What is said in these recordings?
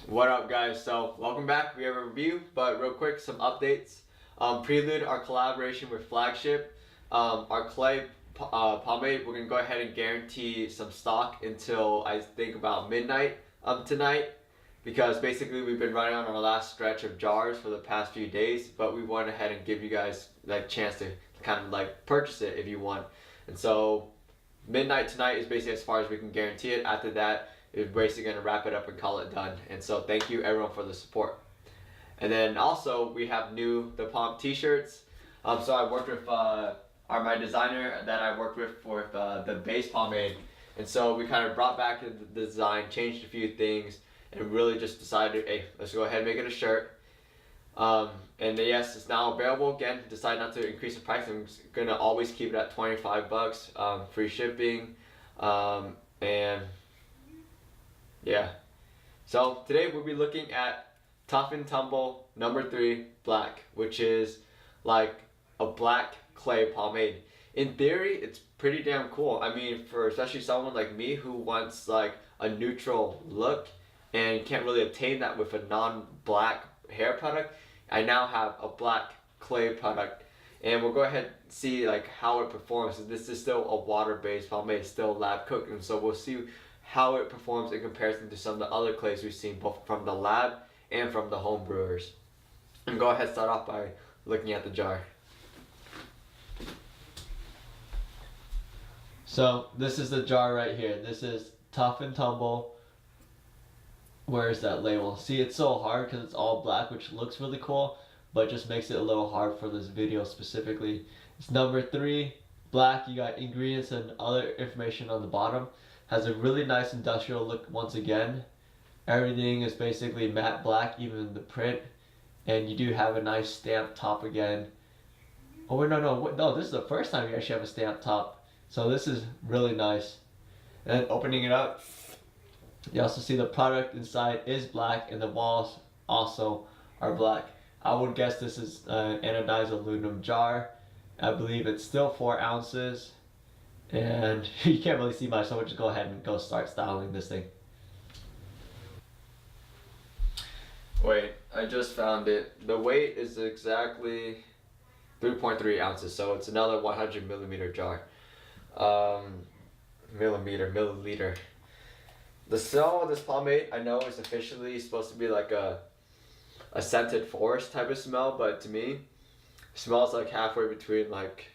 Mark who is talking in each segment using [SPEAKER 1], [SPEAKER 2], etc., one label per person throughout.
[SPEAKER 1] What up, guys? So welcome back. We have a review, but real quick, some updates. Prelude our collaboration with Flagship. Our clay pomade, we're gonna go ahead and guarantee some stock until I think about midnight tonight, because basically we've been running on our last stretch of jars for the past few days, but we went ahead and give you guys like chance to kind of like purchase it if you want. And so midnight tonight is basically as far as we can guarantee it. After that, we're basically going to wrap it up and call it done. And so thank you everyone for the support. And then also we have the Pomp t-shirts. So I worked with my designer that I worked with for the base pomade. And so we kind of brought back the design, changed a few things, and really just decided, hey, let's go ahead and make it a shirt. And yes, it's now available again. Decided not to increase the price. I'm gonna always keep it at 25 bucks, free shipping, and yeah. So today we'll be looking at Tough and Tumble number 3 black, which is like a black clay pomade. In theory, it's pretty damn cool. I mean, for especially someone like me who wants like a neutral look and can't really obtain that with a non-black hair product, I now have a black clay product, and we'll go ahead and see like how it performs. This is still a water-based pomade, still lab cooked, and so we'll see how it performs in comparison to some of the other clays we've seen both from the lab and from the home brewers. And go ahead and start off by looking at the jar. So this is the jar right here. This is Tough and Tumble. Where's that label? See, it's so hard because it's all black, which looks really cool, but just makes it a little hard for this video specifically. It's number 3 black. You got ingredients and other information on the bottom. Has a really nice industrial look once again. Everything is basically matte black, even the print, and you do have a nice stamp top again. Oh wait, no, this is the first time you actually have a stamp top, so this is really nice. And then opening it up, you also see the product inside is black, and the walls also are black. I would guess this is an anodized aluminum jar. I believe it's still 4 ounces. And you can't really see much, so we'll just go ahead and go start styling this thing. Wait, I just found it. The weight is exactly 3.3 ounces, so it's another 100 millimeter jar. Milliliter. The smell of this pomade, I know, is officially supposed to be like a scented forest type of smell, but to me, it smells like halfway between like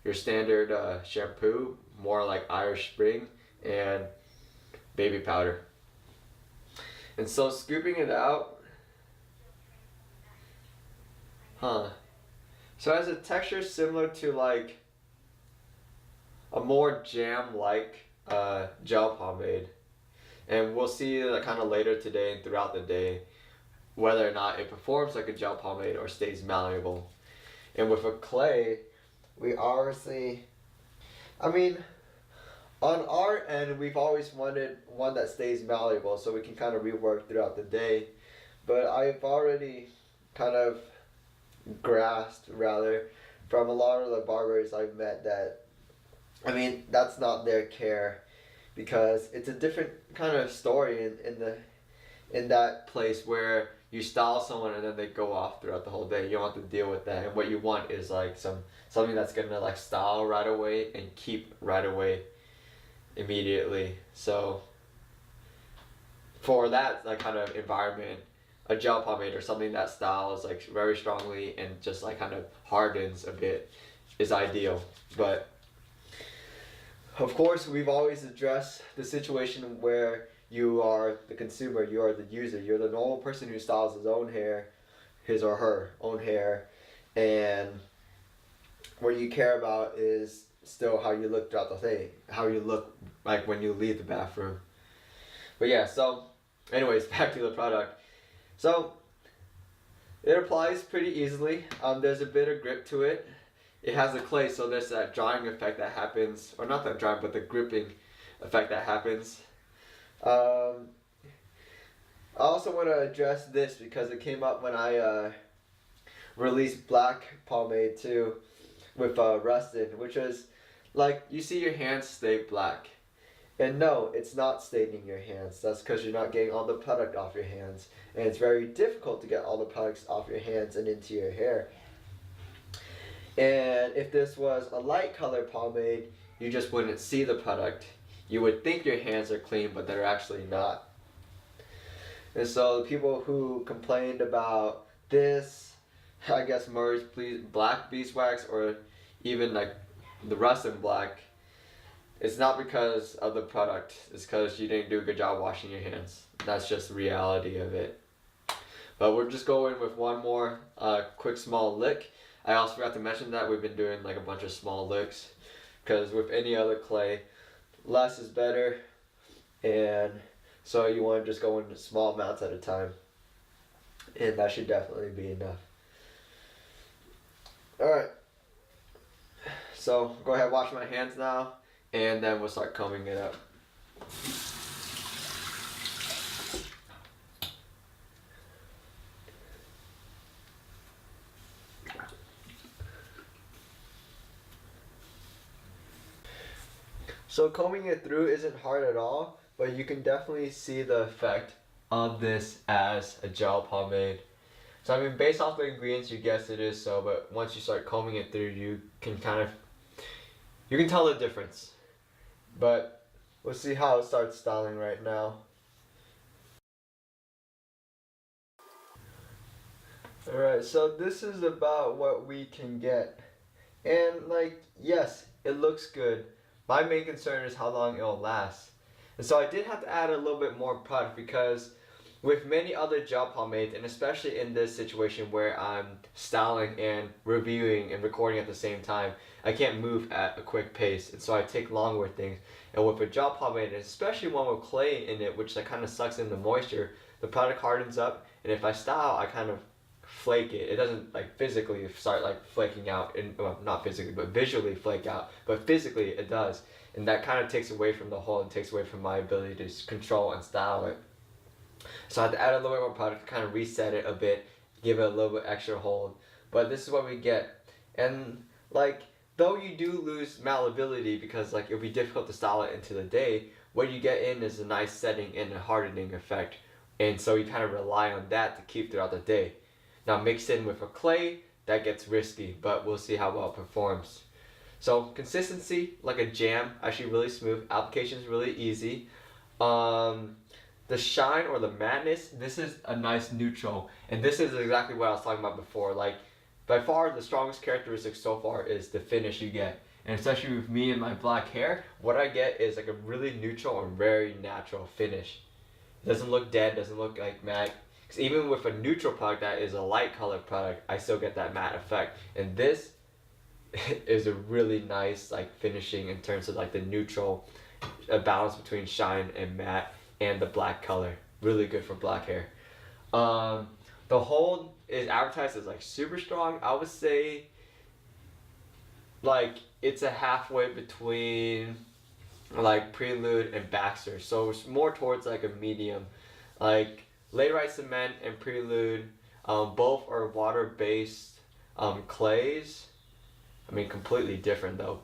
[SPEAKER 1] your standard shampoo, more like Irish Spring, and baby powder. And so scooping it out, so it has a texture similar to like a more jam-like gel pomade. And we'll see that kind of later today and throughout the day whether or not it performs like a gel pomade or stays malleable. And with a clay, we obviously, I mean, on our end, we've always wanted one that stays malleable so we can kind of rework throughout the day. But I've already kind of grasped, rather, from a lot of the barbers I've met that, I mean, that's not their care, because it's a different kind of story in that place where you style someone and then they go off throughout the whole day. You don't have to deal with that, and what you want is like something that's gonna like style right away and keep right away immediately. So for that like kind of environment, a gel pomade or something that styles like very strongly and just like kind of hardens a bit is ideal. But of course, we've always addressed the situation where you are the consumer, you are the user, you're the normal person who styles his own hair, his or her own hair, and what you care about is still how you look throughout the day, how you look like when you leave the bathroom. But yeah, so anyways, back to the product. So it applies pretty easily. There's a bit of grip to it. It has a clay, so there's that drying effect that happens, or not that drying, but the gripping effect that happens. I also want to address this because it came up when I released black pomade too with Rustin, which is like, you see your hands stay black, And no, it's not staining your hands. That's because you're not getting all the product off your hands. And it's very difficult to get all the products off your hands and into your hair. And if this was a light color pomade, you just wouldn't see the product. You would think your hands are clean, but they're actually not. And so the people who complained about this, I guess Murray's black beeswax, or even like the Rustin black, it's not because of the product. It's because you didn't do a good job washing your hands. That's just the reality of it. But we're just going with one more quick small lick. I also forgot to mention that we've been doing like a bunch of small licks, because with any other clay, less is better, and so you want to just go in small amounts at a time, and that should definitely be enough. Alright, so go ahead, wash my hands now, and then we'll start combing it up. So combing it through isn't hard at all, but you can definitely see the effect of this as a gel pomade. So I mean, based off the ingredients, you guess it is so, but once you start combing it through, you can tell the difference. But we'll see how it starts styling right now. Alright, so this is about what we can get. And like, yes, it looks good. My main concern is how long it'll last. And so I did have to add a little bit more product, because with many other gel pomades, and especially in this situation where I'm styling and reviewing and recording at the same time, I can't move at a quick pace, and so I take longer with things. And with a gel pomade, and especially one with clay in it, which kind of sucks in the moisture, the product hardens up, and if I style, I kind of flake it. It doesn't like physically start like flaking out, and well, not physically, but visually flake out, but physically it does, and that kind of takes away from the whole and takes away from my ability to control and style it. So I had to add a little bit more product to kind of reset it a bit, give it a little bit extra hold, but this is what we get. And like, though you do lose malleability, because like it'll be difficult to style it into the day, what you get in is a nice setting and a hardening effect, and so you kind of rely on that to keep throughout the day. Now mixed in with a clay, that gets risky, but we'll see how well it performs. So consistency, like a jam, actually really smooth. Application is really easy. The shine or the mattness, this is a nice neutral, and this is exactly what I was talking about before. Like, by far the strongest characteristic so far is the finish you get, and especially with me and my black hair, what I get is like a really neutral and very natural finish. It doesn't look dead, doesn't look like matte. Because even with a neutral product that is a light colored product, I still get that matte effect. And this is a really nice like finishing in terms of like the neutral, a balance between shine and matte and the black color. Really good for black hair. The hold is advertised as like super strong. I would say like it's a halfway between like Prelude and Baxter. So it's more towards like a medium. Like Laterite cement and Prelude, both are water-based clays. I mean, completely different though.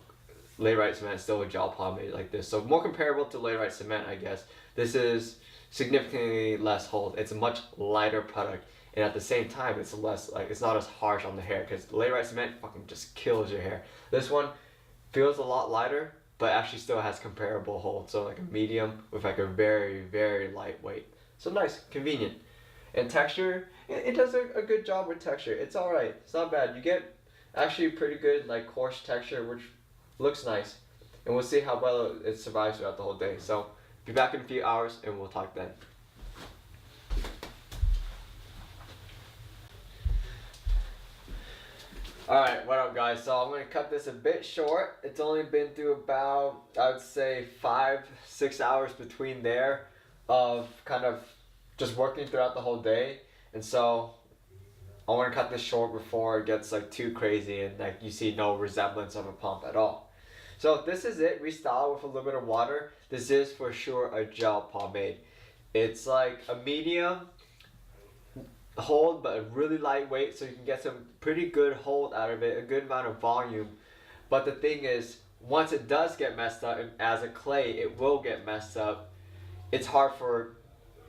[SPEAKER 1] Laterite cement is still a gel pomade like this, so more comparable to Laterite cement, I guess. This is significantly less hold. It's a much lighter product, and at the same time, it's less like it's not as harsh on the hair, because Laterite cement fucking just kills your hair. This one feels a lot lighter, but actually still has comparable hold. So like a medium with like a very, very lightweight. So nice, convenient. And texture, it does a good job with texture. It's alright, it's not bad. You get actually pretty good like coarse texture, which looks nice. And we'll see how well it survives throughout the whole day. So be back in a few hours and we'll talk then. Alright, what up guys? So I'm going to cut this a bit short. It's only been through about, I would say 5-6 hours between there of kind of just working throughout the whole day, and so I want to cut this short before it gets like too crazy and like you see no resemblance of a pump at all. So this is it, restyle with a little bit of water. This is for sure a gel pomade. It's like a medium hold but really lightweight, so you can get some pretty good hold out of it, a good amount of volume. But the thing is, once it does get messed up, and as a clay it will get messed up, it's hard for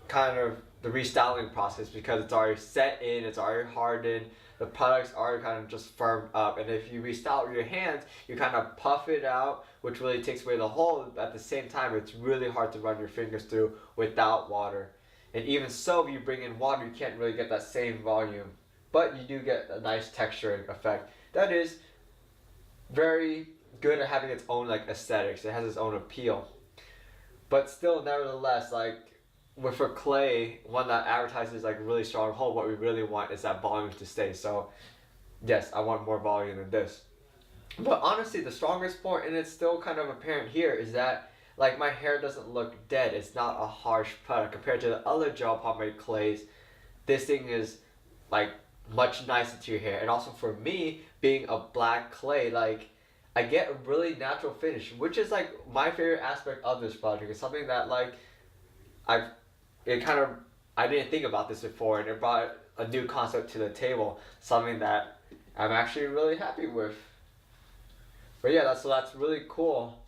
[SPEAKER 1] kind of the restyling process because it's already set in, it's already hardened, the product's already kind of just firmed up. And if you restyle with your hands, you kind of puff it out, which really takes away the hole. At the same time, it's really hard to run your fingers through without water. And even so, if you bring in water, you can't really get that same volume, but you do get a nice texturing effect that is very good at having its own like aesthetics. It has its own appeal. But still, nevertheless, like with a clay, one that advertises like a really strong hold, what we really want is that volume to stay. So yes, I want more volume than this. But honestly, the strongest point, and it's still kind of apparent here, is that like my hair doesn't look dead. It's not a harsh product compared to the other gel pomade clays. This thing is like much nicer to your hair. And also for me, being a black clay, like I get a really natural finish, which is like my favorite aspect of this project. It's something that like I didn't think about this before, and it brought a new concept to the table, something that I'm actually really happy with. But yeah, that's really cool.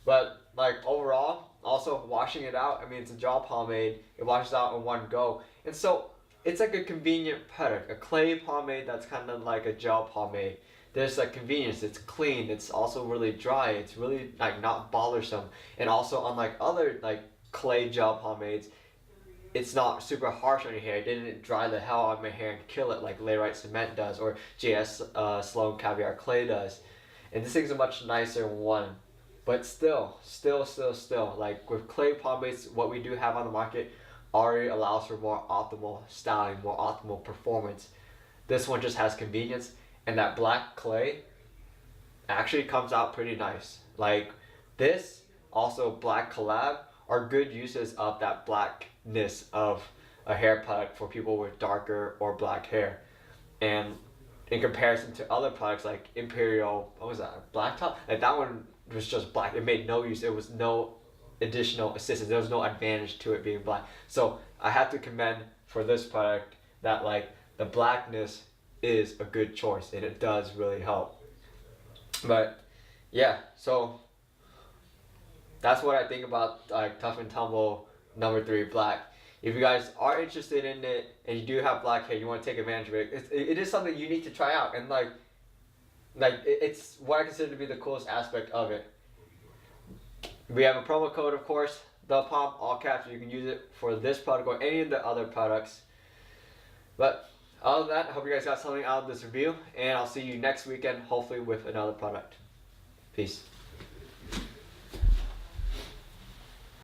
[SPEAKER 1] But like overall, also washing it out, I mean, it's a gel pomade, it washes out in one go. And so it's like a convenient product, a clay pomade that's kind of like a gel pomade. There's like convenience, it's clean, it's also really dry, it's really like not bothersome. And also unlike other like clay gel pomades, it's not super harsh on your hair. It didn't dry the hell out of my hair and kill it like Laterite Cement does or JS Sloan Caviar Clay does. And this thing's a much nicer one. But still, like with clay pomades, what we do have on the market already allows for more optimal styling, more optimal performance. This one just has convenience, and that black clay actually comes out pretty nice. Like this, also black collab, are good uses of that blackness of a hair product for people with darker or black hair. And in comparison to other products like Imperial, what was that, Blacktop? Like that one was just black. It made no use. It was no additional assistance. There was no advantage to it being black. So I have to commend for this product that like the blackness is a good choice, and it does really help. But yeah, so that's what I think about like Tough and Tumble #3 Black. If you guys are interested in it and you do have black hair, you want to take advantage of it, it is something you need to try out. And like it's what I consider to be the coolest aspect of it. We have a promo code, of course, the Pomp, all caps. You can use it for this product or any of the other products. But other than that, I hope you guys got something out of this review, and I'll see you next weekend, hopefully with another product. Peace.